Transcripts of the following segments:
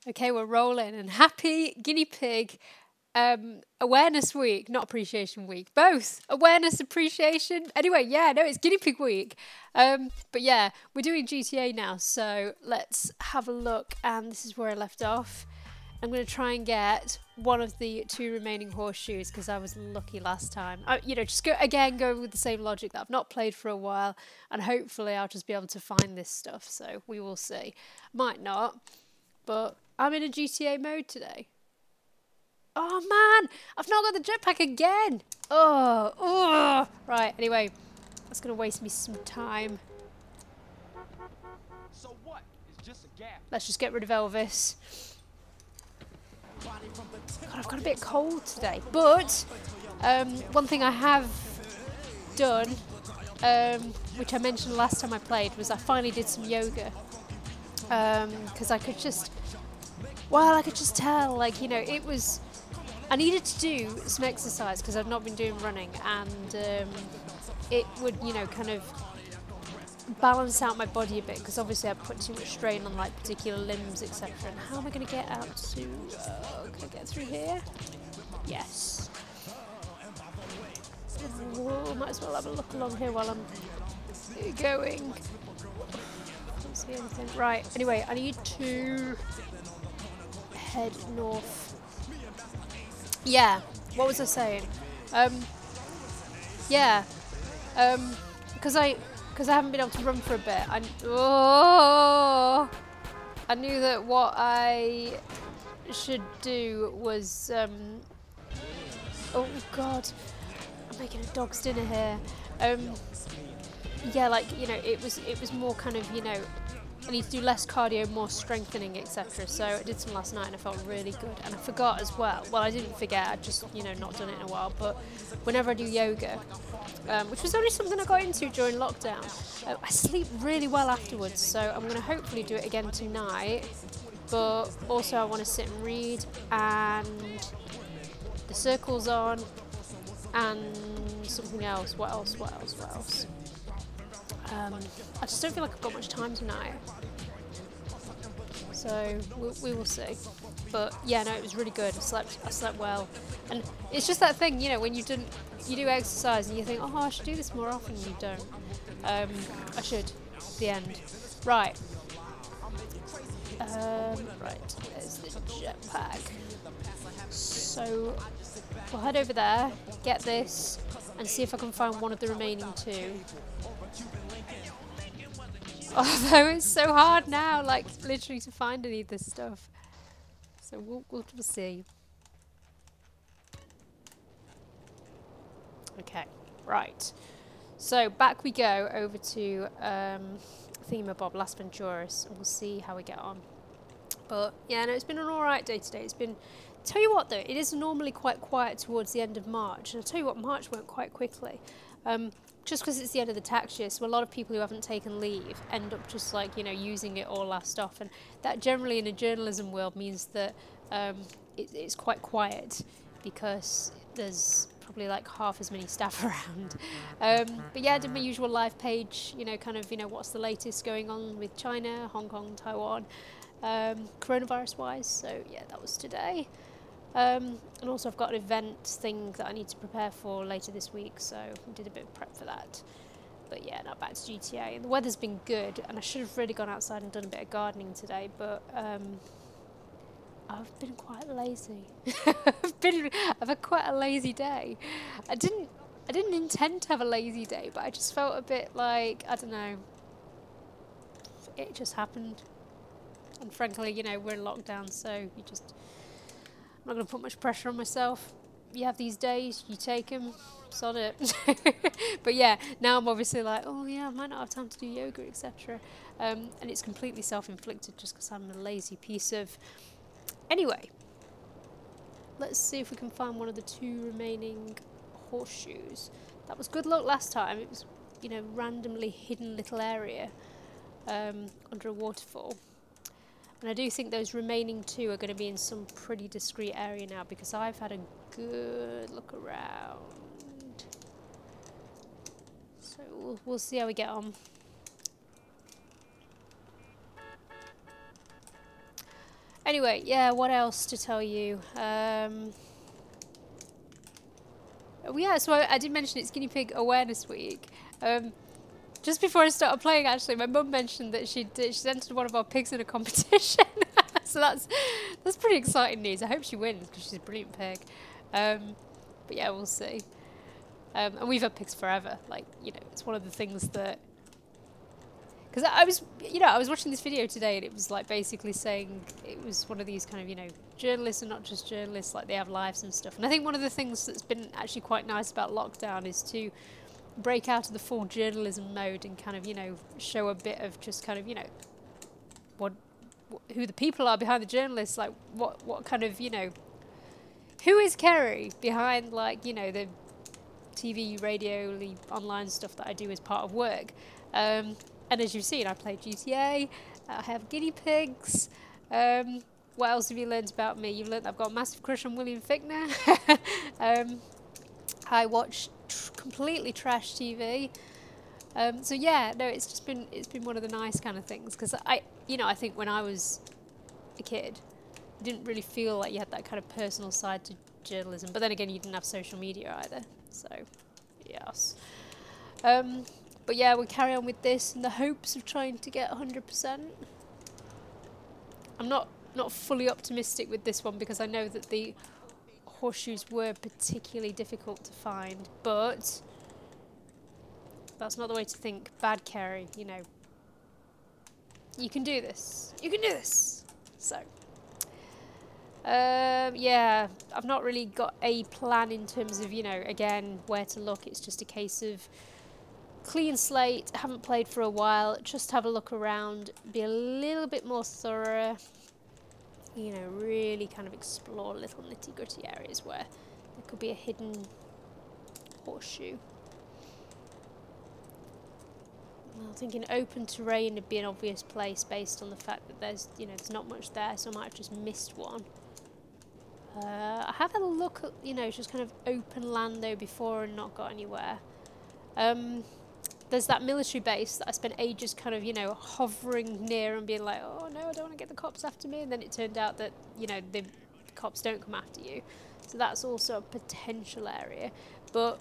Okay, we're rolling. And happy guinea pig awareness week, not appreciation week. Both awareness, appreciation. Anyway, yeah, no, it's guinea pig week. But yeah, we're doing GTA now, so let's have a look. And this is where I left off. I'm going to try and get one of the two remaining horseshoes because I was lucky last time. Just go with the same logic that I've not played for a while, and hopefully I'll just be able to find this stuff. So we will see. Might not, but I'm in a GTA mode today. Oh man, I've not got the jetpack again. Oh. Right. Anyway, that's going to waste me some time. So what? It's just a gap. Let's just get rid of Elvis. God, I've got a bit cold today, but one thing I have done, which I mentioned last time I played, was I finally did some yoga because I could just tell, like, it was, I needed to do some exercise because I've not been doing running, and it would, kind of balance out my body a bit because obviously I put too much strain on like particular limbs, etc. And how am I going to get out to? Can I get through here? Yes. Oh, might as well have a look along here while I'm going. Can't see anything. Right. Anyway, I need to head north. Yeah. What was I saying? Yeah. Because I haven't been able to run for a bit. I knew that what I should do was oh god, I'm making a dog's dinner here. Yeah, like, it was more kind of, I need to do less cardio, more strengthening, etc. So I did some last night and I felt really good. And I forgot as well. Well, I didn't forget, I just, not done it in a while. But whenever I do yoga, which was only something I got into during lockdown, I sleep really well afterwards. So I'm going to hopefully do it again tonight. But also I want to sit and read, and the circle's on, and something else. What else? I just don't feel like I've got much time tonight, so we will see. But yeah, no, it was really good. I slept well, and it's just that thing, when you do exercise and you think, oh, I should do this more often, and you don't. I should. The end. Right. Right. There's the jetpack. So we'll head over there, get this, and see if I can find one of the remaining two. Although it's so hard now, like, literally to find any of this stuff. So we'll see. Okay, right. So back we go over to Themabob, Las Venturas, and we'll see how we get on. But yeah, no, it's been an alright day today. It's been, tell you what though, it is normally quite quiet towards the end of March. And I'll tell you what, March went quite quickly. Just because it's the end of the tax year, so a lot of people who haven't taken leave end up just like, using it all last off. And that generally in a journalism world means that it's quite quiet because there's probably like half as many staff around. But yeah, I did my usual live page, what's the latest going on with China, Hong Kong, Taiwan, coronavirus wise. So yeah, that was today. And also I've got an event thing that I need to prepare for later this week, so I did a bit of prep for that. But yeah, now back to GTA. And the weather's been good, and I should have really gone outside and done a bit of gardening today, but I've been quite lazy. I've had quite a lazy day. I didn't intend to have a lazy day, but I just felt a bit like, I don't know, it just happened. And frankly, we're in lockdown, so you just, I'm not going to put much pressure on myself. You have these days, you take them, sod it. But yeah, now I'm obviously like, oh yeah, I might not have time to do yoga, etc. And it's completely self-inflicted just because I'm a lazy piece of... Anyway, let's see if we can find one of the two remaining horseshoes. That was good luck last time. It was, randomly hidden little area under a waterfall. And I do think those remaining two are going to be in some pretty discreet area now because I've had a good look around. So we'll see how we get on. Anyway, yeah, what else to tell you? Yeah, so I did mention it's Guinea Pig Awareness Week. Just before I started playing, actually, my mum mentioned that she'd entered one of our pigs in a competition. So that's pretty exciting news. I hope she wins because she's a brilliant pig. But yeah, we'll see. And we've had pigs forever. Like, you know, it's one of the things that... Because I was watching this video today and it was like basically saying it was one of these kind of, you know, journalists and not just journalists, like they have lives and stuff. And I think one of the things that's been actually quite nice about lockdown is to break out of the full journalism mode and kind of, you know, show a bit of just kind of, you know, who the people are behind the journalists, like what kind of, you know, who is Kerry behind, like, you know, the TV, radio, online stuff that I do as part of work. And as you've seen, I play GTA, I have guinea pigs. What else have you learned about me? You've learned I've got a massive crush on William Fickner. I watch completely trash TV. So yeah, no, it's been one of the nice kind of things, because I think when I was a kid, you didn't really feel like you had that kind of personal side to journalism. But then again, you didn't have social media either. So yes. But yeah, we'll carry on with this in the hopes of trying to get 100%. I'm not fully optimistic with this one because I know that the horseshoes were particularly difficult to find, but that's not the way to think. Bad Kerry, you know. You can do this. You can do this. So, yeah, I've not really got a plan in terms of, you know, again, where to look. It's just a case of clean slate, haven't played for a while, just have a look around, be a little bit more thorough, you know, really kind of explore little nitty gritty areas where there could be a hidden horseshoe. I'm thinking open terrain would be an obvious place based on the fact that there's not much there, so I might have just missed one. I have had a look at, you know, just kind of open land though before and not got anywhere. There's that military base that I spent ages kind of, you know, hovering near and being like, oh no, I don't want to get the cops after me. And then it turned out that, you know, the cops don't come after you. So that's also a potential area. But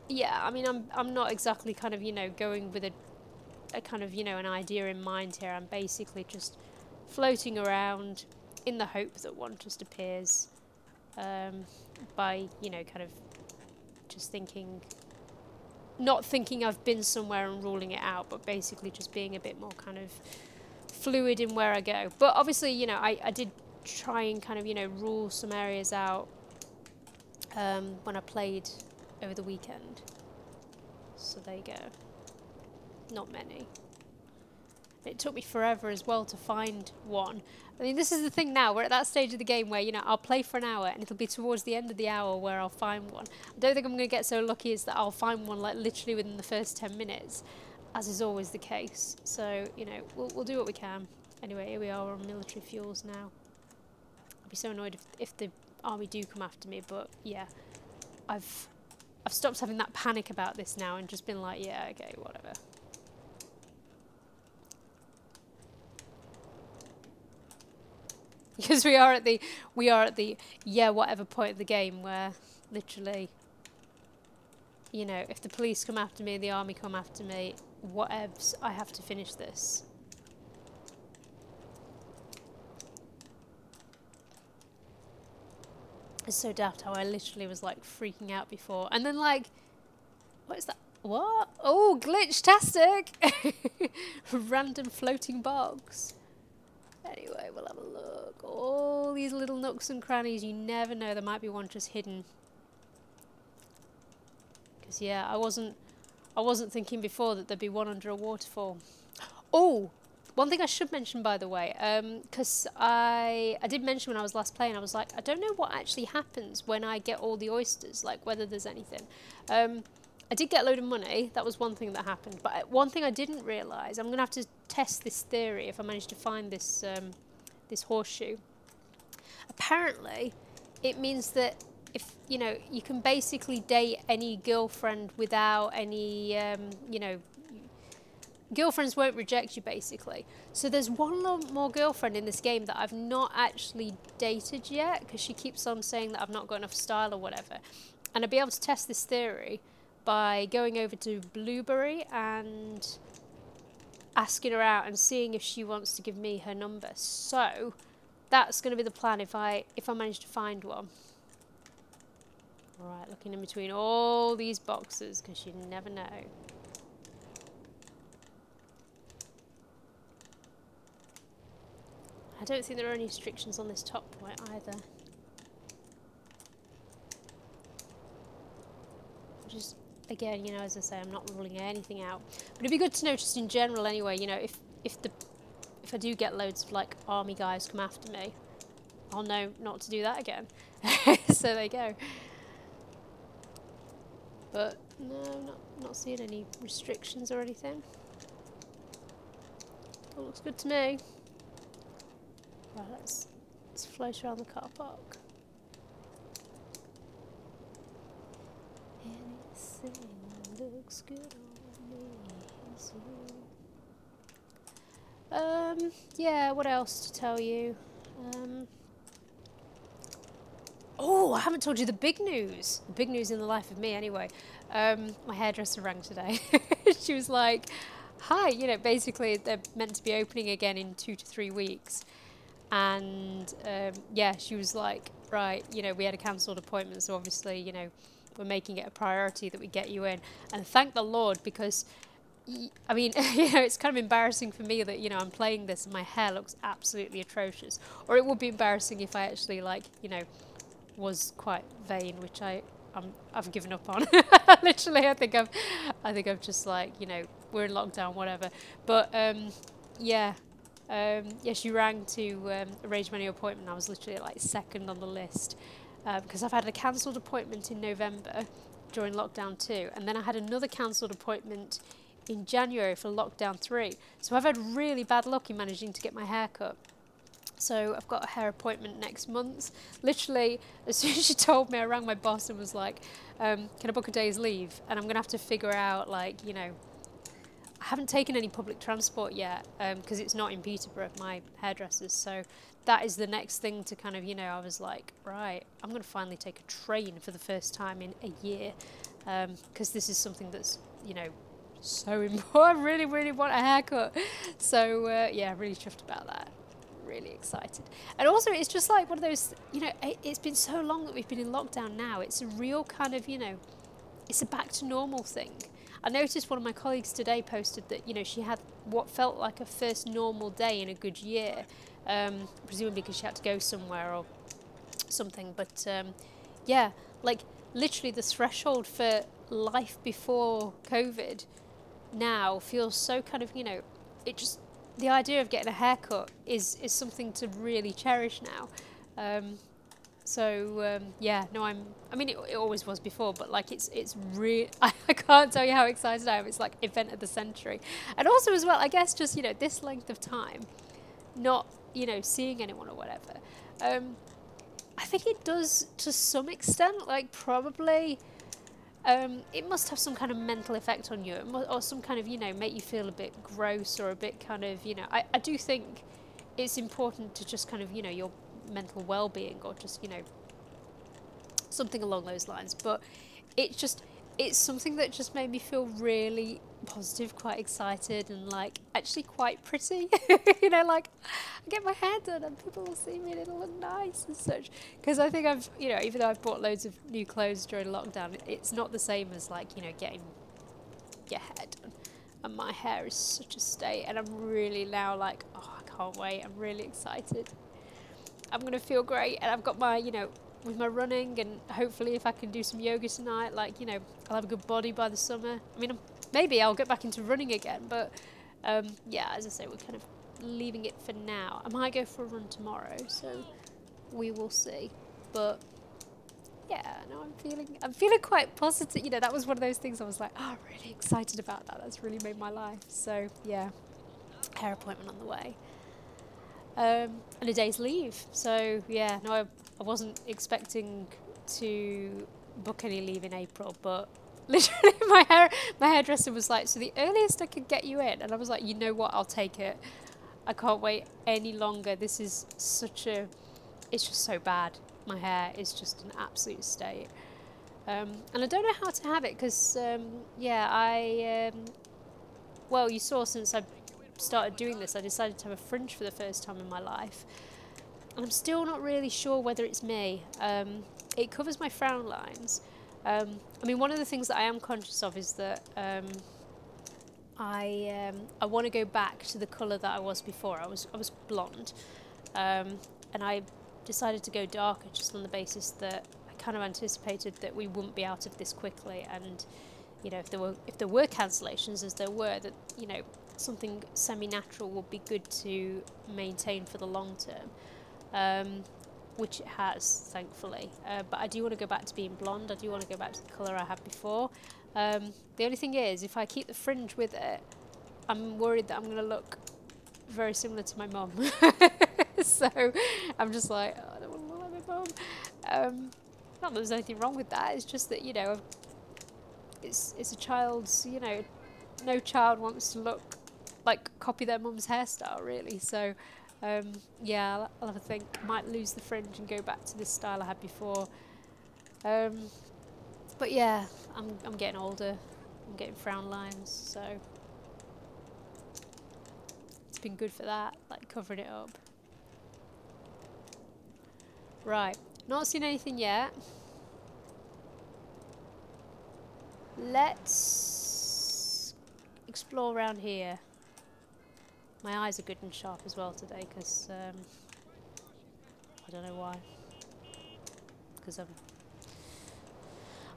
yeah, I mean, I'm not exactly kind of, you know, going with a kind of, you know, an idea in mind here. I'm basically just floating around in the hope that one just appears by, you know, kind of just thinking... Not thinking I've been somewhere and ruling it out, but basically just being a bit more kind of fluid in where I go. But obviously, you know, I did try and kind of, you know, rule some areas out when I played over the weekend. So there you go. Not many. It took me forever as well to find one. I mean, this is the thing now. We're at that stage of the game where, you know, I'll play for an hour and it'll be towards the end of the hour where I'll find one. I don't think I'm going to get so lucky as that I'll find one, like, literally within the first 10 minutes, as is always the case. So, you know, we'll do what we can. Anyway, here we are on military fuels now. I'll be so annoyed if the army do come after me, but yeah, I've stopped having that panic about this now and just been like, yeah, okay, whatever. Because we are at the yeah whatever point of the game where literally, you know, if the police come after me, the army come after me, whatevs, I have to finish this. It's so daft how I literally was like freaking out before, and then like, what is that? What? Oh, glitch-tastic! Random floating box. Anyway, we'll have a look. All these little nooks and crannies, you never know, there might be one just hidden. Because yeah, I wasn't thinking before that there'd be one under a waterfall. Oh, one thing I should mention, by the way, because I did mention when I was last playing, I was like, I don't know what actually happens when I get all the oysters, like whether there's anything. I did get a load of money, that was one thing that happened, but one thing I didn't realise, I'm going to have to test this theory if I manage to find this, this horseshoe. Apparently, it means that if, you know, you can basically date any girlfriend without any, you know, girlfriends won't reject you, basically. So there's one more girlfriend in this game that I've not actually dated yet, because she keeps on saying that I've not got enough style or whatever. And I'll be able to test this theory by going over to Blueberry and asking her out and seeing if she wants to give me her number. So that's going to be the plan if I manage to find one. All right, looking in between all these boxes, because you never know. I don't think there are any restrictions on this top point either. Just, again, you know, as I say, I'm not ruling anything out. But it'd be good to know just in general anyway, you know, if I do get loads of like army guys come after me, I'll know not to do that again. So there you go. But no, not seeing any restrictions or anything. All looks good to me. Right, let's float around the car park. Anything looks good on me. Yeah, what else to tell you? Oh, I haven't told you the big news. The big news in the life of me, anyway. My hairdresser rang today. She was like, hi, you know, basically they're meant to be opening again in 2 to 3 weeks. And yeah, she was like, right, you know, we had a cancelled appointment, so obviously, you know, we're making it a priority that we get you in. And thank the Lord, because, I mean, you know, it's kind of embarrassing for me that, you know, I'm playing this and my hair looks absolutely atrocious. Or it would be embarrassing if I actually, like, you know, was quite vain, which I've given up on. Literally, I think I've just, like, you know, we're in lockdown, whatever. But yeah. Yeah, she rang to arrange my new appointment. I was literally like second on the list because I've had a cancelled appointment in November during lockdown 2, and then I had another cancelled appointment in January for lockdown 3. So I've had really bad luck in managing to get my hair cut. So I've got a hair appointment next month. Literally, as soon as she told me, I rang my boss and was like, can I book a day's leave? And I'm going to have to figure out, like, you know, I haven't taken any public transport yet because it's not in Peterborough, my hairdressers. So that is the next thing to kind of, you know, I was like, right, I'm going to finally take a train for the first time in a year because this is something that's, you know, so important. I really, really want a haircut. So yeah, really chuffed about that. Really excited. And also it's just like one of those, you know, it's been so long that we've been in lockdown now. It's a real kind of, you know, it's a back to normal thing. I noticed one of my colleagues today posted that, you know, she had what felt like a first normal day in a good year, presumably because she had to go somewhere or something. But yeah, like literally the threshold for life before COVID now feels so kind of, you know, it just, the idea of getting a haircut is something to really cherish now. So yeah, no, I mean, it always was before, but like it's real. I can't tell you how excited I am. It's like event of the century, and also as well, I guess just, you know, this length of time, not, you know, seeing anyone or whatever. I think it does to some extent. Like probably, it must have some kind of mental effect on you, or some kind of, you know, make you feel a bit gross or a bit kind of, you know. I do think it's important to just kind of, you know, your mental well-being or just, you know, something along those lines. But it's something that just made me feel really positive, quite excited, and like actually quite pretty. You know, like I get my hair done and people will see me and it'll look nice and such, because I think I've, you know, even though I've bought loads of new clothes during lockdown, it's not the same as like, you know, getting your hair done. And my hair is such a state, and I'm really now like, oh, I can't wait, I'm really excited. I'm going to feel great, and I've got my, you know, with my running, and hopefully if I can do some yoga tonight, like, you know, I'll have a good body by the summer. I mean, maybe I'll get back into running again, but yeah, as I say, we're kind of leaving it for now. I might go for a run tomorrow, so we will see. But yeah, no, I'm feeling quite positive. You know, that was one of those things I was like, oh, really excited about that. That's really made my life. So yeah, hair appointment on the way. And a day's leave. So yeah, no, I wasn't expecting to book any leave in April, but Literally, my hairdresser was like, so the earliest I could get you in, and I was like, you know what, I'll take it. I can't wait any longer. This is such a, it's just so bad. My hair is just an absolute state. And I don't know how to have it because, yeah, well, you saw since I started doing this, I decided to have a fringe for the first time in my life. And I'm still not really sure whether it's me. It covers my frown lines. I mean, one of the things that I am conscious of is that I want to go back to the colour that I was before. I was blonde, and I decided to go darker just on the basis that I kind of anticipated that we wouldn't be out of this quickly, and you know, if there were cancellations, as there were, that you know, something semi-natural would be good to maintain for the long term. Which it has, thankfully. But I do want to go back to being blonde. I do want to go back to the colour I had before. The only thing is, if I keep the fringe with it, I'm worried that I'm going to look very similar to my mum. So I'm just like, oh, I don't want to look like my mum. Not that there's anything wrong with that. It's just that, you know, it's a child's, you know, no child wants to look like copy their mum's hairstyle, really. So yeah, I'll have a think. Might lose the fringe and go back to this style I had before. But yeah, I'm getting older. I'm getting frown lines, so it's been good for that, like covering it up. Right, not seen anything yet. Let's explore around here. My eyes are good and sharp as well today because I don't know why. Because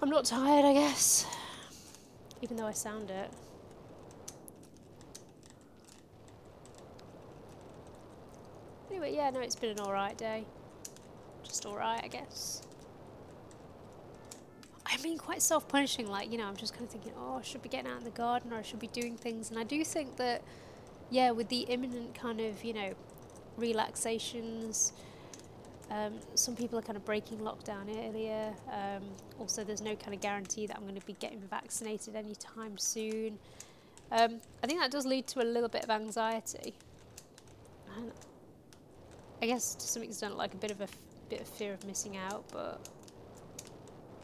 I'm not tired, I guess. Even though I sound it. Anyway, yeah, no, it's been an alright day. Just alright, I guess. I mean, quite self-punishing, like, you know, I'm just kind of thinking, oh, I should be getting out in the garden or I should be doing things. And I do think that, yeah, with the imminent kind of, you know, relaxations, some people are kind of breaking lockdown earlier. Also, there's no kind of guarantee that I'm going to be getting vaccinated anytime soon. I think that does lead to a little bit of anxiety. And I guess to some extent, like a bit of fear of missing out, but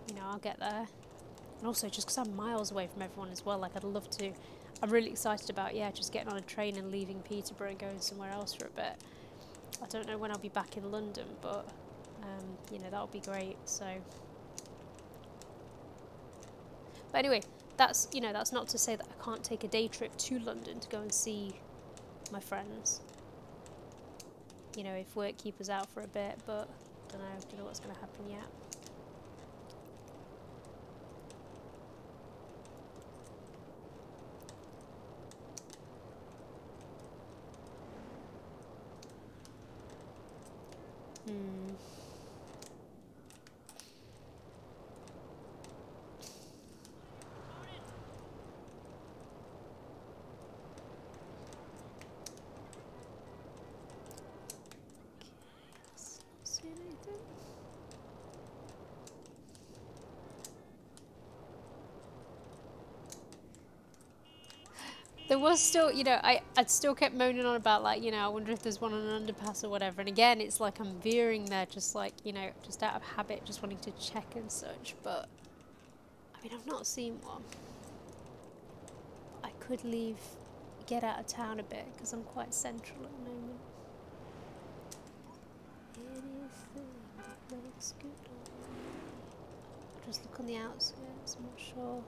you know, I'll get there. And also, just because I'm miles away from everyone as well, like I'd love to. I'm really excited about, yeah, just getting on a train and leaving Peterborough and going somewhere else for a bit. I don't know when I'll be back in London, but you know, that'll be great. So, but anyway, that's, you know, that's not to say that I can't take a day trip to London to go and see my friends. You know, if work keeps us out for a bit, but don't know what's going to happen yet. There was still, you know, I'd still kept moaning on about, like, you know, I wonder if there's one on an underpass or whatever. And again, it's like I'm veering there just like, you know, just out of habit, just wanting to check and such. But, I mean, I've not seen one. I could get out of town a bit because I'm quite central at the moment. Anything that looks good on me. I'll just look on the outskirts, I'm not sure.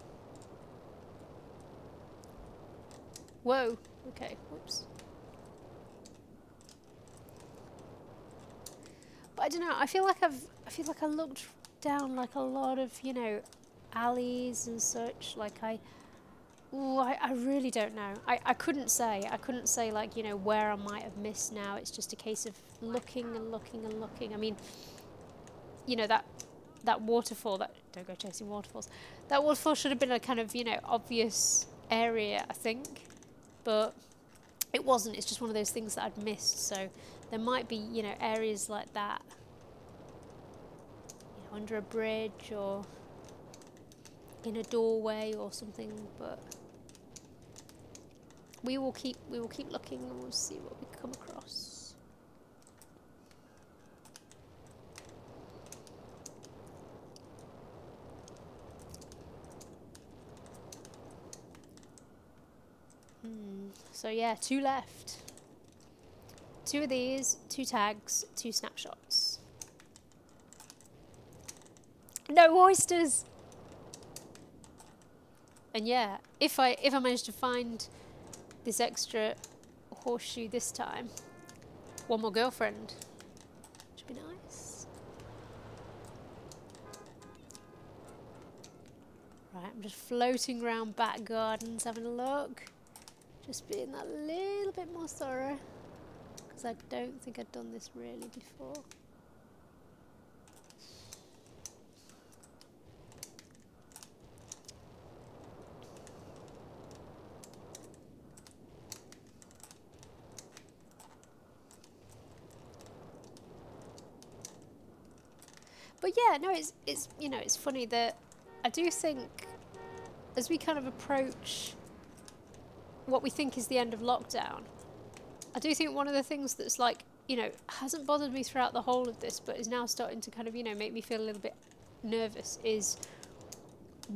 Whoa, okay, whoops. But I don't know, I feel like I looked down like a lot of, you know, alleys and such, like I really don't know. I couldn't say like, you know, where I might have missed now. It's just a case of looking and looking and looking. I mean, you know, that waterfall, don't go chasing waterfalls. That waterfall should have been a kind of, you know, obvious area, I think. But it wasn't. It's just one of those things that I'd missed. So there might be, you know, areas like that, you know, under a bridge or in a doorway or something, but we will keep looking and we'll see what we come across. So yeah, 2 left. 2 of these, 2 tags, 2 snapshots. No oysters! And yeah, if I manage to find this extra horseshoe this time, 1 more girlfriend. Should be nice. Right, I'm just floating around back gardens having a look. Just being that little bit more thorough. Because I don't think I've done this really before. But yeah, no, it's you know, it's funny that I do think as we kind of approach what we think is the end of lockdown, I do think one of the things that's like, you know, hasn't bothered me throughout the whole of this, but is now starting to kind of, you know, make me feel a little bit nervous is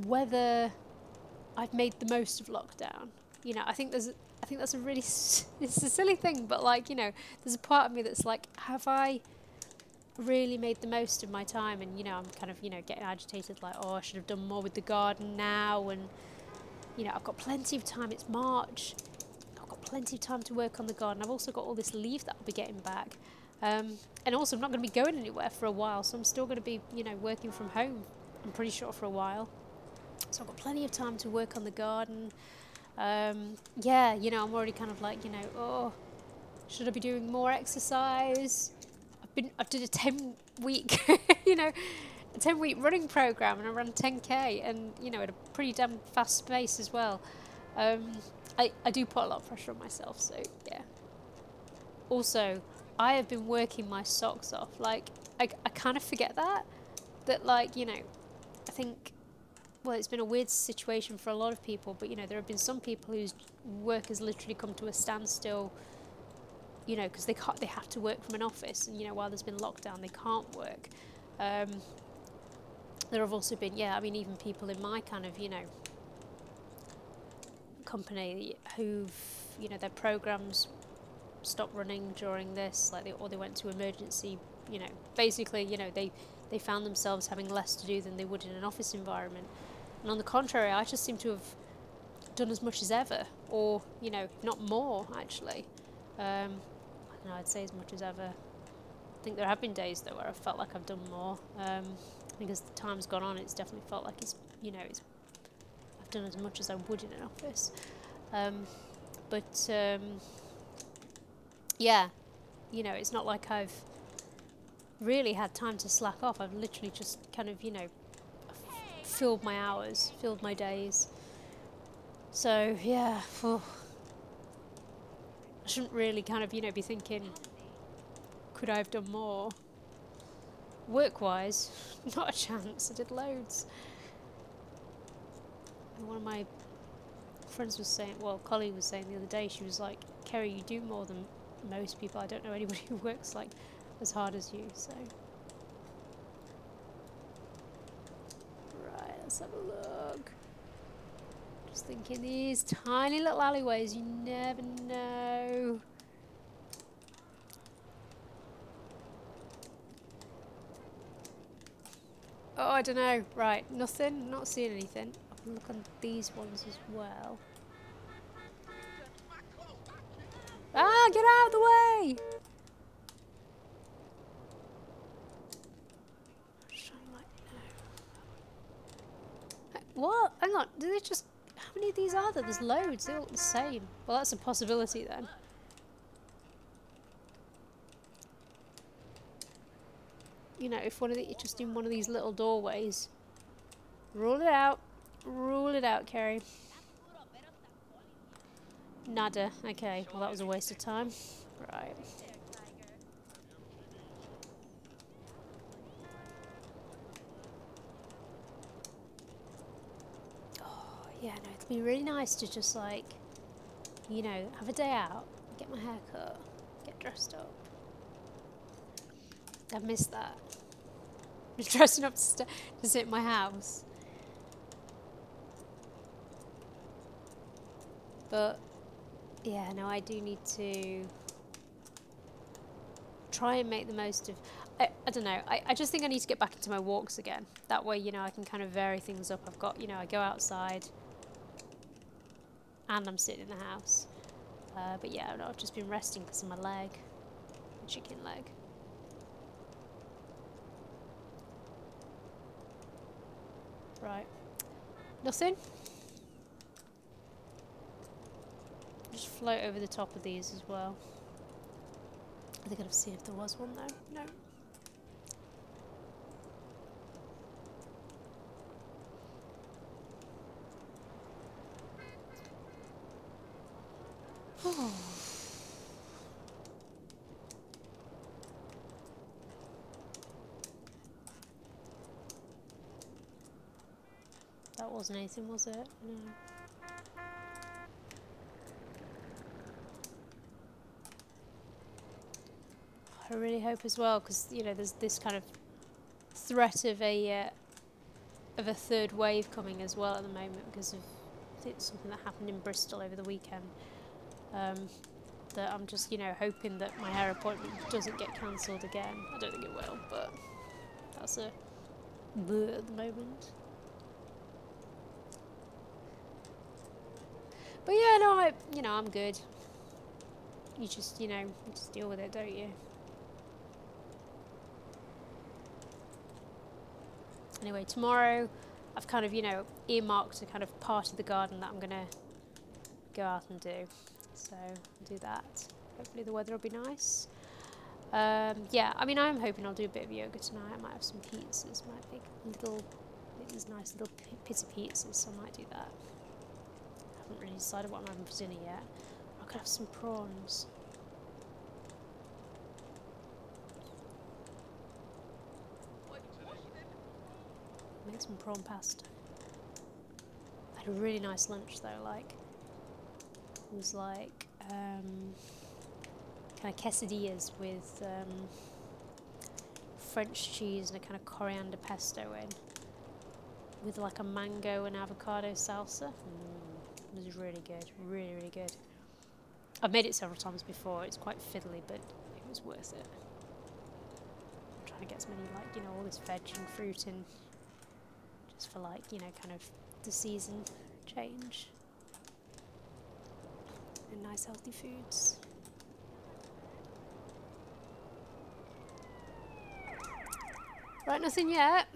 whether I've made the most of lockdown. You know, I think that's a really, it's a silly thing, but like, you know, there's a part of me that's like, have I really made the most of my time? And, you know, I'm kind of, you know, getting agitated like, oh, I should have done more with the garden now. And, you know, I've got plenty of time. It's March. I've got plenty of time to work on the garden. I've also got all this leave that I'll be getting back. And also I'm not going to be going anywhere for a while. So I'm still going to be, you know, working from home, I'm pretty sure, for a while. So I've got plenty of time to work on the garden. Yeah, you know, I'm already kind of like, you know, oh, should I be doing more exercise? I did a 10-week, you know, a 10-week running program, and I ran 10k, and you know, at a pretty damn fast pace as well. I do put a lot of pressure on myself, so yeah. Also, I have been working my socks off. Like, I kind of forget that like, you know, I think, well, it's been a weird situation for a lot of people, but you know, there have been some people whose work has literally come to a standstill, you know, because they have to work from an office, and you know, while there's been lockdown, they can't work. There have also been, yeah, I mean, even people in my kind of, you know, company who've, you know, their programs stopped running during this, like they went to emergency, you know, basically, you know, they found themselves having less to do than they would in an office environment. And on the contrary, I just seem to have done as much as ever, or, you know, not more, actually. I don't know, I'd say as much as ever. I think there have been days, though, where I've felt like I've done more. I think as the time's gone on, it's definitely felt like it's, you know, I've done as much as I would in an office. Yeah, you know, it's not like I've really had time to slack off. I've literally just kind of, you know, filled my hours, filled my days. So, yeah, I shouldn't really kind of, you know, be thinking, could I have done more? Work-wise, not a chance. I did loads. And one of my friends was saying, well, colleague was saying the other day, she was like, Kerry, you do more than most people. I don't know anybody who works like as hard as you, so. Right, let's have a look. Just thinking, these tiny little alleyways, you never know. Oh, I don't know. Right, nothing. Not seeing anything. I can look on these ones as well. Ah, get out of the way! What? Hang on. Do they just... How many of these are there? There's loads. They all look the same. Well, that's a possibility then. You know, if just in one of these little doorways. Rule it out. Rule it out, Kerry. Nada. Okay, well that was a waste of time. Right. yeah, no, it'd be really nice to just like, you know, have a day out, get my hair cut, get dressed up. I've missed that. Just dressing up to sit in my house. But yeah, no, I do need to try and make the most of. I don't know. I just think I need to get back into my walks again. That way, you know, I can kind of vary things up. I've got, you know, I go outside and I'm sitting in the house. But yeah, no, I've just been resting because of my leg, my chicken leg. Right. Nothing? Just float over the top of these as well. I think I'd have seen if there was one though. No. That wasn't anything, was it? No. I really hope as well, because you know there's this kind of threat of a third wave coming as well at the moment because of something that happened in Bristol over the weekend. That I'm just, you know, hoping that my hair appointment doesn't get cancelled again. I don't think it will, but that's a bleh at the moment. But yeah, no, I'm good. You just, you know, you just deal with it, don't you? Anyway, tomorrow I've kind of, you know, earmarked a kind of part of the garden that I'm going to go out and do. So, I'll do that. Hopefully the weather will be nice. Yeah, I mean, I'm hoping I'll do a bit of yoga tonight. I might have some pizzas, might make these nice little pizza pizzas, so I might do that. I haven't really decided what I'm having for dinner yet. I could have some prawns. Make some prawn pasta. I had a really nice lunch though, like, it was like, kind of quesadillas with French cheese and a kind of coriander pesto in, with like a mango and avocado salsa. It was really good, really, really good. I've made it several times before. It's quite fiddly, but it was worth it. I'm trying to get as many, like, you know, all this veg and fruit in, just for, like, you know, kind of the season change. And nice healthy foods. Right, nothing yet.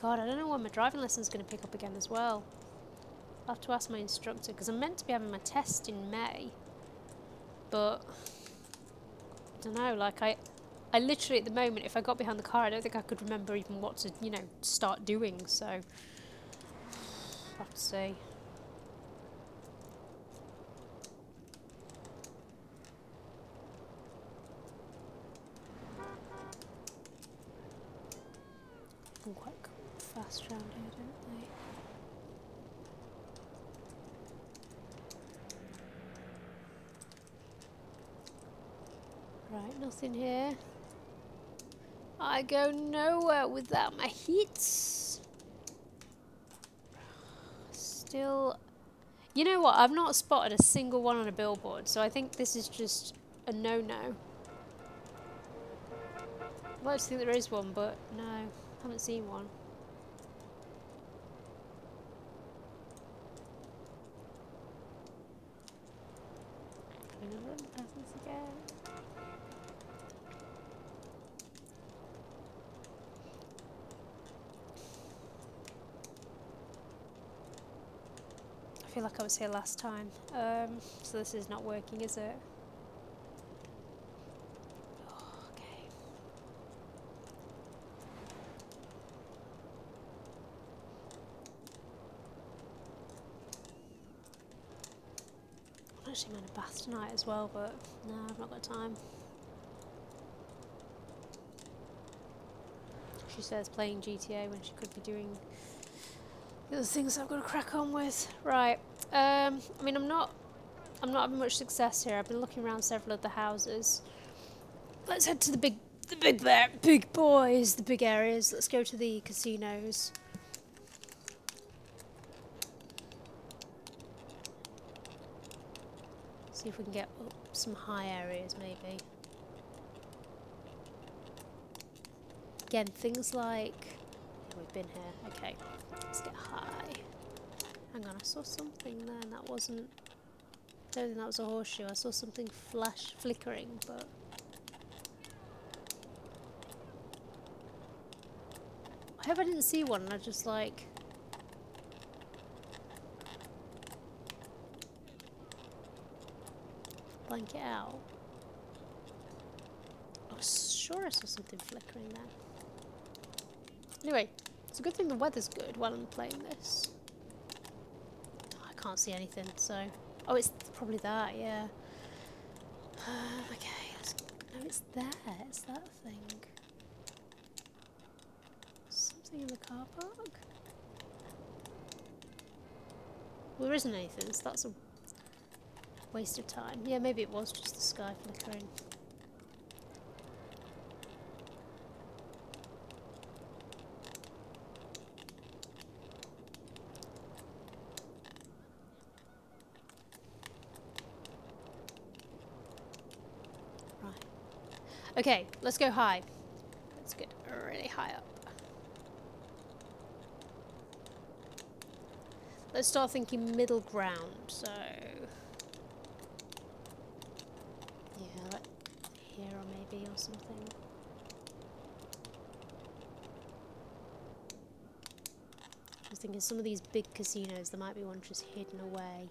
God, I don't know when my driving lesson's going to pick up again as well. I'll have to ask my instructor, because I'm meant to be having my test in May. But, I don't know, like, I literally, at the moment, if I got behind the car, I don't think I could remember even what to, you know, start doing, so I'll have to see. I'm quite fast around here, don't they? Right, nothing here. I go nowhere without my heats. Still, you know what? I've not spotted a single one on a billboard, so I think this is just a no-no. I'd like to think there is one, but no, haven't seen one. Again. I feel like I was here last time, so this is not working, is it? Oh, okay. I'm actually going to bath tonight as well, but no, I've not got time. she says playing GTA when she could be doing the other things I've got to crack on with. Right. I mean, I'm not having much success here. I've been looking around several of the houses. Let's head to the big boys, the big areas. Let's go to the casinos. See if we can get up some high areas, maybe. Again, things like... Oh, we've been here. Okay, let's get high. Hang on, I saw something then. That wasn't... I don't think that was a horseshoe. I saw something flickering, but... I hope I didn't see one and I just like... blank it out. I was sure I saw something flickering there. Anyway, it's a good thing the weather's good while I'm playing this. Oh, I can't see anything, so... Oh, it's probably that, yeah. Okay, no, it's there. It's that thing. Something in the car park? Well, there isn't anything, so that's a waste of time. Yeah, maybe it was just the sky flickering. Okay, let's go high. Let's get really high up. Let's start thinking middle ground, so... Yeah, like here or maybe or something. I was thinking some of these big casinos, there might be one just hidden away.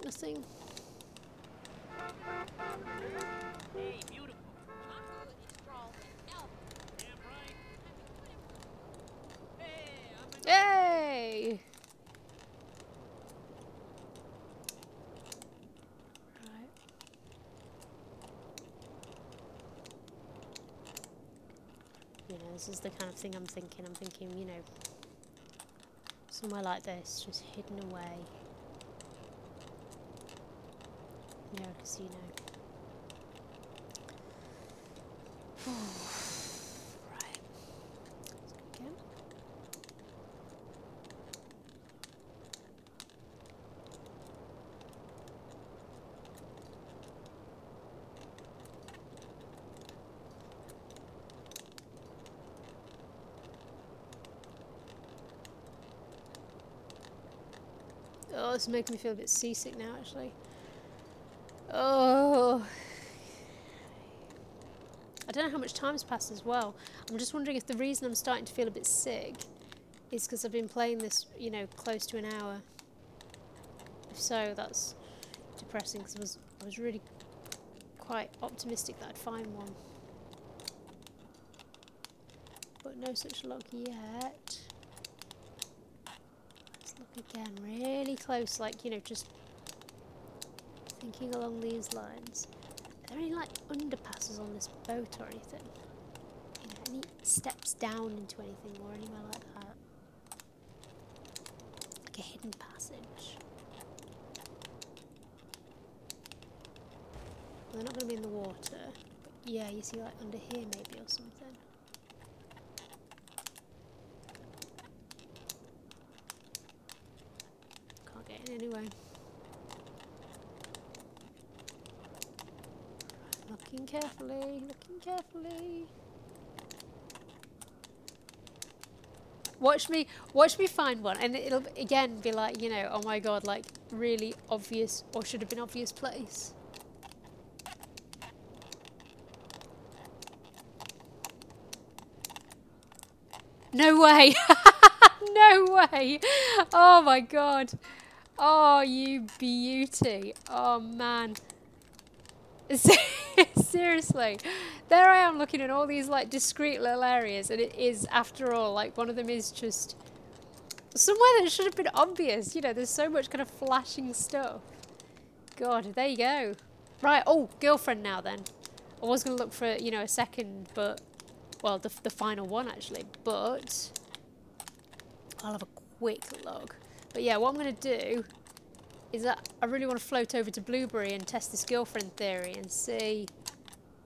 Nothing. Hey, beautiful. I'm good and strong and healthy. Damn right. Hey, Yay! Right. You know, this is the kind of thing I'm thinking. I'm thinking, you know, somewhere like this, just hidden away. Near a casino. Right. Let's go again. Oh, this is making me feel a bit seasick now, actually. Oh, I don't know how much time's passed as well. I'm just wondering if the reason I'm starting to feel a bit sick is because I've been playing this, you know, close to an hour. If so, that's depressing because I was really quite optimistic that I'd find one. But no such luck yet. Let's look again, really close, like, you know, just thinking along these lines. Are there any like underpasses on this boat or anything? You know, any steps down into anything or anywhere like that? Like a hidden passage. Well, they're not going to be in the water. But yeah, you see like under here maybe or something. Can't get in anyway. Looking carefully, looking carefully. Watch me find one, and it'll again be like, you know, oh my god, like really obvious or should have been obvious place. No way! No way! Oh my god! Oh, you beauty! Oh man! Seriously, there I am looking at all these like discreet little areas, and it is, after all, like one of them is just Somewhere that should have been obvious. You know, there's so much kind of flashing stuff. God, there you go. Right, oh, girlfriend now then. I was going to look for, you know, a second, but... Well, the final one, actually. But... I'll have a quick look. But yeah, what I'm going to do is that I really want to float over to Blueberry and test this girlfriend theory and see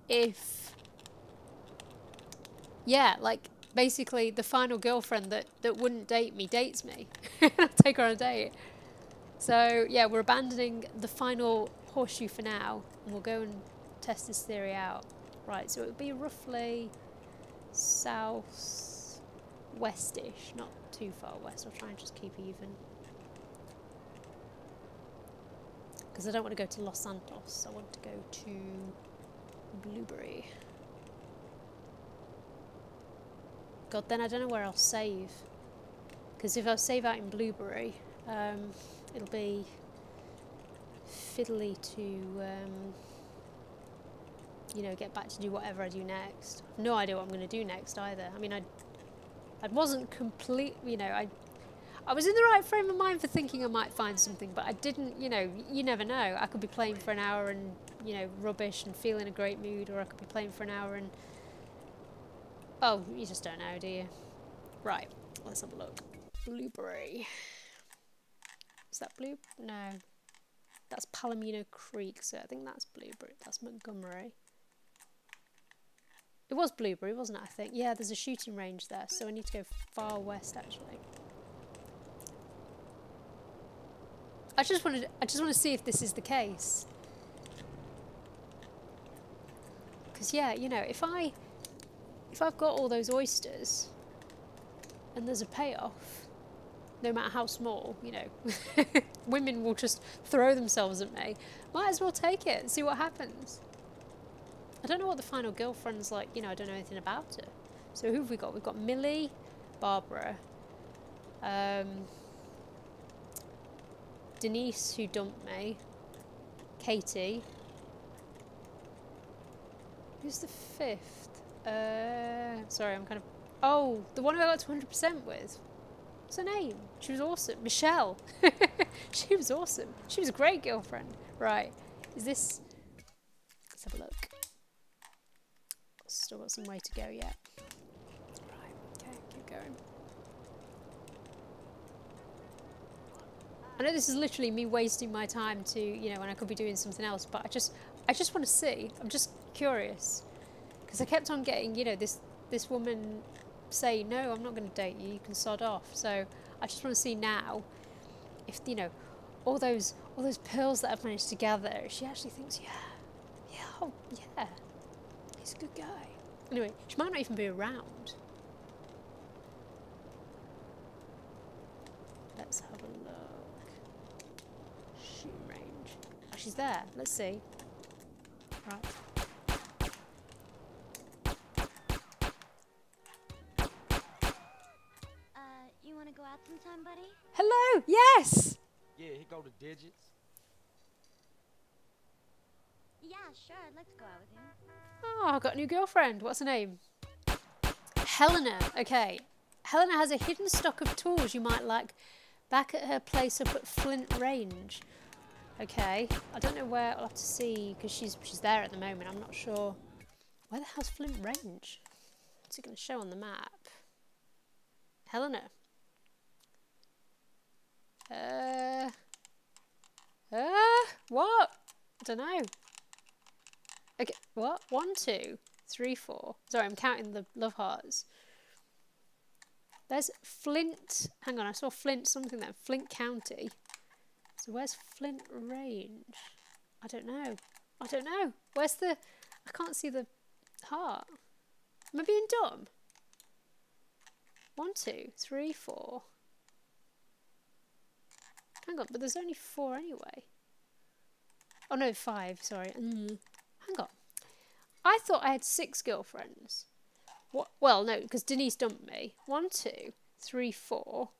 if... Yeah, like, basically the final girlfriend that wouldn't date me dates me. I'll take her on a date. So, yeah, we're abandoning the final horseshoe for now. And we'll go and test this theory out. Right, so it would be roughly south-westish, not too far west. I'll try and just keep even. Because I don't want to go to Los Santos. I want to go to Blueberry. God, then I don't know where I'll save. Because if I save out in Blueberry, it'll be fiddly to, you know, get back to do whatever I do next. I've no idea what I'm going to do next either. I mean, I wasn't complete, you know, I was in the right frame of mind for thinking I might find something, but I didn't, you know, you never know. I could be playing for an hour and, you know, rubbish and feel in a great mood, or I could be playing for an hour and... Oh, you just don't know, do you? Right, let's have a look. Blueberry. Is that Blue? No. That's Palomino Creek, so I think that's Blueberry. That's Montgomery. It was Blueberry, wasn't it, I think? Yeah, there's a shooting range there, so I need to go far west, actually. I just want to see if this is the case. Because, yeah, you know, if I've got all those oysters and there's a payoff, no matter how small, you know, women will just throw themselves at me. Might as well take it and see what happens. I don't know what the final girlfriend's like, you know, I don't know anything about her. So who have we got? We've got Millie, Barbara, Denise, who dumped me, Katie. Who's the fifth? Sorry, I'm kind of... Oh, the one who I got to 100% with. What's her name? She was awesome. Michelle. She was awesome. She was a great girlfriend. Right. Is this... Let's have a look. Still got some way to go yet. Right. Okay, keep going. I know this is literally me wasting my time to, you know, when I could be doing something else, but I just want to see. I'm just curious. Because I kept on getting, you know, this woman say, no, I'm not going to date you, you can sod off. So I just want to see now if, you know, all those pearls that I've managed to gather, she actually thinks, oh, yeah, he's a good guy. Anyway, she might not even be around. Let's have a look. Shoot range. Oh, she's there. Let's see. Right. You wanna go out sometime, buddy? Hello. Yes. Yeah, he go to digits. Yeah, sure, I'd like to go out with you. Oh, I've got a new girlfriend. What's her name? Helena. Okay. Helena has a hidden stock of tools you might like back at her place up at Flint Range. Okay. I don't know where. I'll have to see because she's there at the moment. I'm not sure. Where the hell's Flint Range? What's it going to show on the map? Helena. What? I don't know. Okay, what? 1, 2, 3, 4. Sorry, I'm counting the love hearts. There's Flint. Hang on, I saw Flint something there. Flint County. So where's Flint Range? I don't know. I don't know. Where's the... I can't see the heart. Am I being dumb? 1, 2, 3, 4. Hang on, but there's only 4 anyway. Oh no, 5, sorry. Hang on. I thought I had 6 girlfriends. What? Well, no, because Denise dumped me. 1, 2, 3, 4.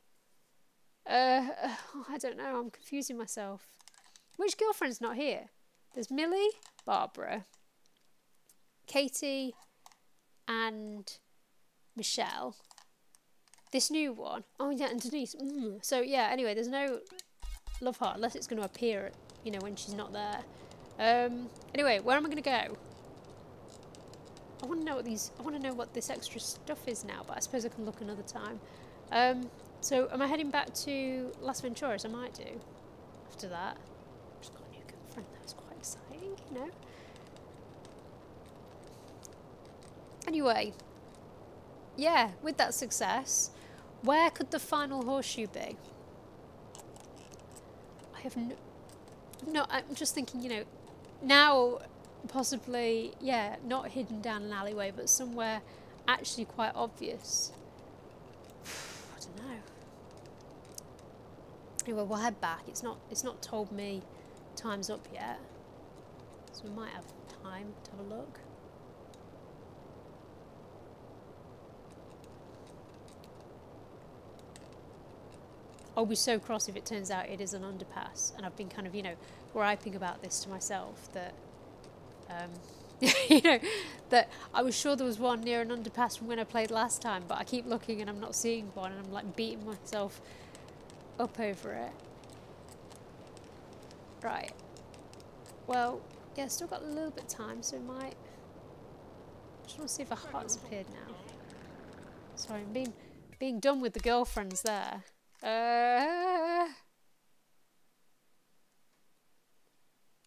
I don't know, I'm confusing myself. Which girlfriend's not here? There's Millie, Barbara, Katie, and Michelle. This new one. Oh yeah, and Denise. So yeah, anyway, there's no love heart unless it's going to appear, you know, when she's not there. Anyway, where am I going to go? I want to know what these. I want to know what this extra stuff is now, but I suppose I can look another time. So am I heading back to Las Venturas? I might do. After that, I've just got a new girlfriend. That's quite exciting, you know. Anyway, yeah, with that success, where could the final horseshoe be? I have no. I'm just thinking, you know, now possibly, yeah, not hidden down an alleyway, but somewhere actually quite obvious. I don't know. Anyway, we'll head back. It's not told me time's up yet, so we might have time to have a look. I'll be so cross if it turns out it is an underpass, and I've been kind of, you know, griping about this to myself that, you know, that I was sure there was one near an underpass from when I played last time, but I keep looking and I'm not seeing one, and I'm like beating myself up over it. Right. Well, yeah, still got a little bit of time, so I might. Just want to see if a heart's appeared now. Sorry, I'm being done with the girlfriends there.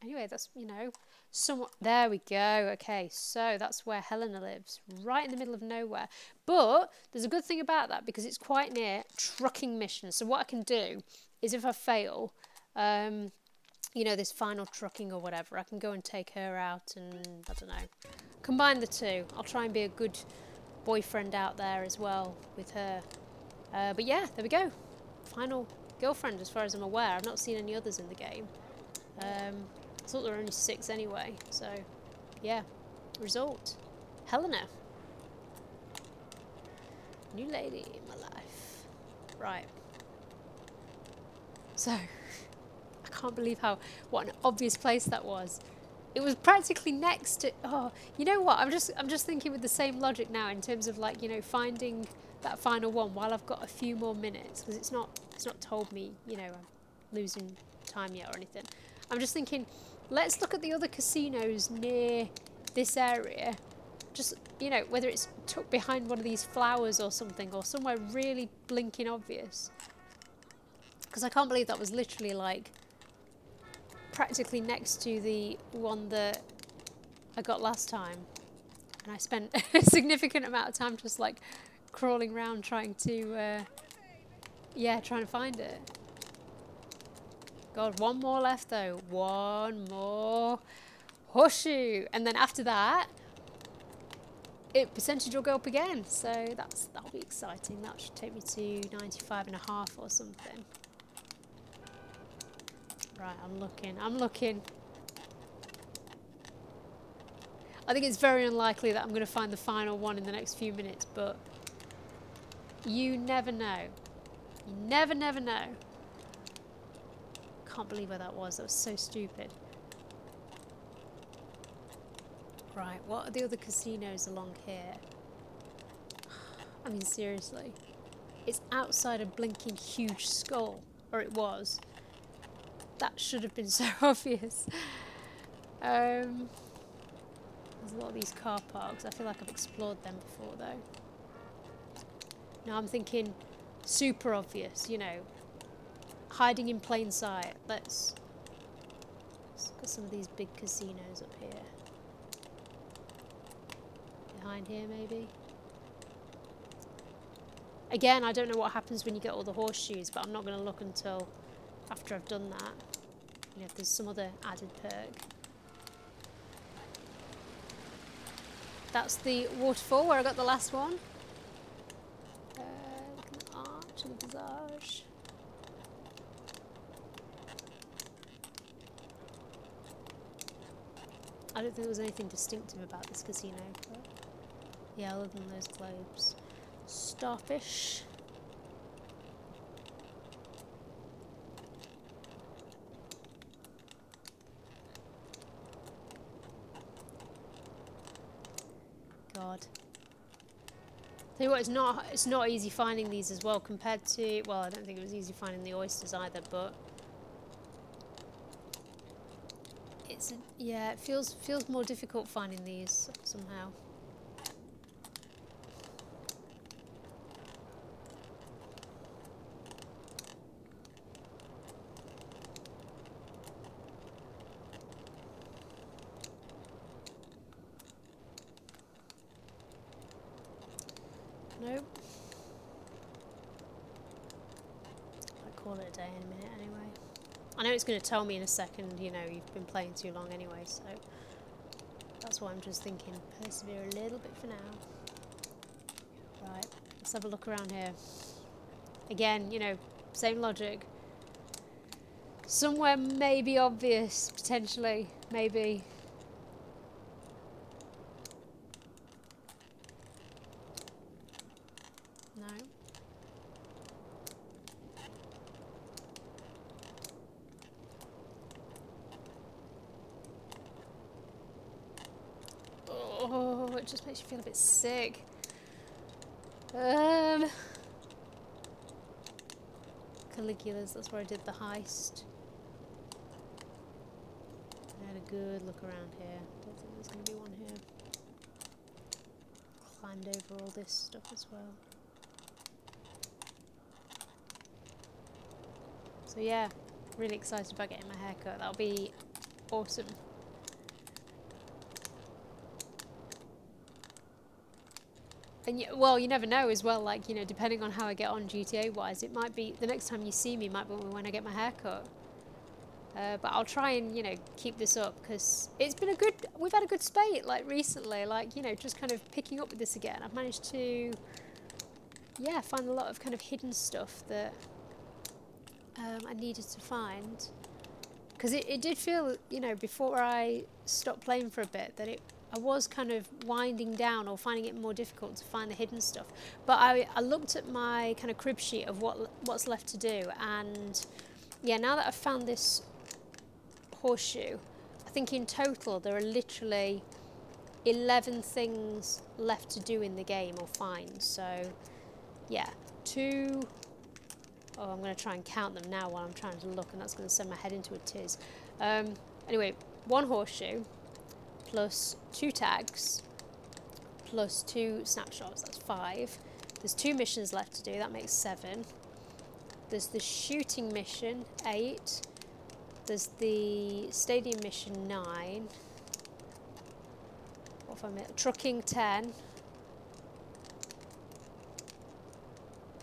Anyway, that's, you know, somewhat. There we go. Okay, so that's where Helena lives, right in the middle of nowhere. But there's a good thing about that because it's quite near trucking missions. So what I can do is, if I fail, you know, this final trucking or whatever, I can go and take her out and, I don't know, combine the two. I'll try and be a good boyfriend out there as well with her. But yeah, there we go. Final girlfriend as far as I'm aware. I've not seen any others in the game. I thought there were only 6 anyway, so yeah. Result. Helena. New lady in my life. Right. So, I can't believe what an obvious place that was. It was practically next to, oh, you know what, I'm just thinking with the same logic now in terms of, like, you know, finding that final one while I've got a few more minutes, because it's not told me, you know, I'm losing time yet or anything. I'm just thinking, let's look at the other casinos near this area, just, you know, whether it's tucked behind one of these flowers or something, or somewhere really blinking obvious, because I can't believe that was literally, like, practically next to the one that I got last time, and I spent a significant amount of time just, like, crawling around trying to trying to find it. God, one more left though. One more horseshoe, and then after that percentage will go up again, so that'll be exciting. That should take me to 95.5 or something. Right, I'm looking. I think it's very unlikely that I'm going to find the final one in the next few minutes, but you never know. You never know. Can't believe where that was. That was so stupid. Right, what are the other casinos along here? I mean, seriously. It's outside a blinking huge skull. Or it was. That should have been so obvious. There's a lot of these car parks. I feel like I've explored them before, though. Now I'm thinking super obvious, you know. Hiding in plain sight. Let's look at some of these big casinos up here. Behind here, maybe. Again, I don't know what happens when you get all the horseshoes, but I'm not going to look until after I've done that. You know, if there's some other added perk. That's the waterfall where I got the last one. Looking at arch and the visage. I don't think there was anything distinctive about this casino, but yeah, other than those globes. Starfish. God. Tell you what, it's not easy finding these as well compared to, well, I don't think it was easy finding the oysters either, but yeah, it feels more difficult finding these somehow. Nope. I'll call it a day in a minute anyway. I know it's going to tell me in a second, you know, you've been playing too long anyway, so that's why I'm just thinking persevere a little bit for now. Right, let's have a look around here. Again, you know, same logic. Somewhere maybe obvious, potentially, maybe. No. Oh, it just makes you feel a bit sick. Caligula's, that's where I did the heist. I had a good look around here. Don't think there's going to be one here. Climbed over all this stuff as well. So yeah, really excited about getting my hair cut. That'll be awesome. And well, you never know as well, like, you know, depending on how I get on GTA wise, it might be, the next time you see me might be when I get my hair cut. But I'll try and, you know, keep this up because it's been we've had a good spate, like, recently, like, you know, just kind of picking up with this again. I've managed to, yeah, find a lot of kind of hidden stuff that I needed to find. Because it did feel, you know, before I stopped playing for a bit, that I was kind of winding down or finding it more difficult to find the hidden stuff. But I looked at my kind of crib sheet of what's left to do, and yeah, now that I've found this horseshoe, I think in total there are literally 11 things left to do in the game or find. So yeah, I'm going to try and count them now while I'm trying to look, and that's going to send my head into a tiz. Anyway, 1 horseshoe, plus 2 tags, plus 2 snapshots, that's 5. There's 2 missions left to do, that makes 7. There's the shooting mission, 8. There's the stadium mission, 9. What if I missed? Trucking, 10.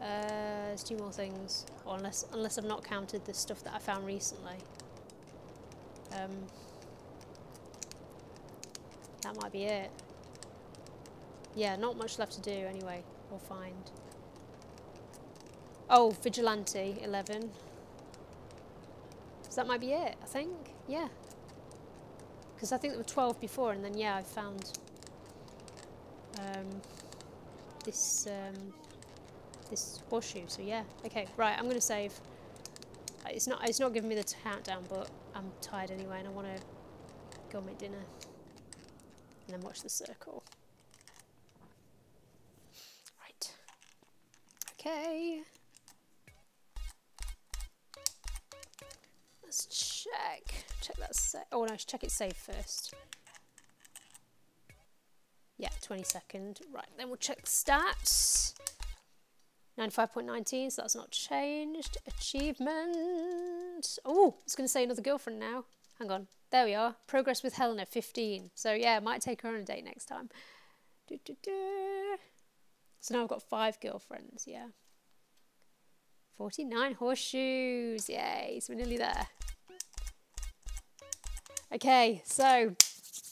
There's 2 more things, or unless I've not counted the stuff that I found recently. That might be it. Yeah, not much left to do anyway, or find. Oh, vigilante, 11. So that might be it, I think. Yeah. Because I think there were 12 before, and then yeah, I found this horseshoe. So yeah, okay, right. I'm gonna save. It's not giving me the countdown, but I'm tired anyway, and I want to go make dinner and then watch the circle. Right. Okay. Let's check that save. Oh no, I should check it save first. Yeah, 22nd. Right, then we'll check the stats. 95.19, so that's not changed. Achievement. Oh, it's going to say another girlfriend now. Hang on. There we are. Progress with Helena, 15. So yeah, I might take her on a date next time. So now I've got 5 girlfriends, yeah. 49 horseshoes. Yay, so we're nearly there. Okay, so a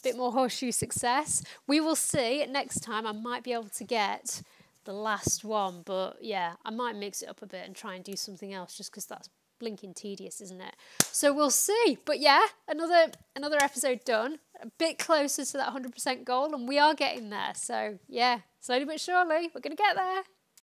bit more horseshoe success. We will see. Next time I might be able to get the last one, but yeah, I might mix it up a bit and try and do something else just because that's blinking tedious, isn't it? So we'll see. But yeah, another episode done. A bit closer to that 100% goal, and we are getting there. So yeah, slowly but surely, we're going to get there.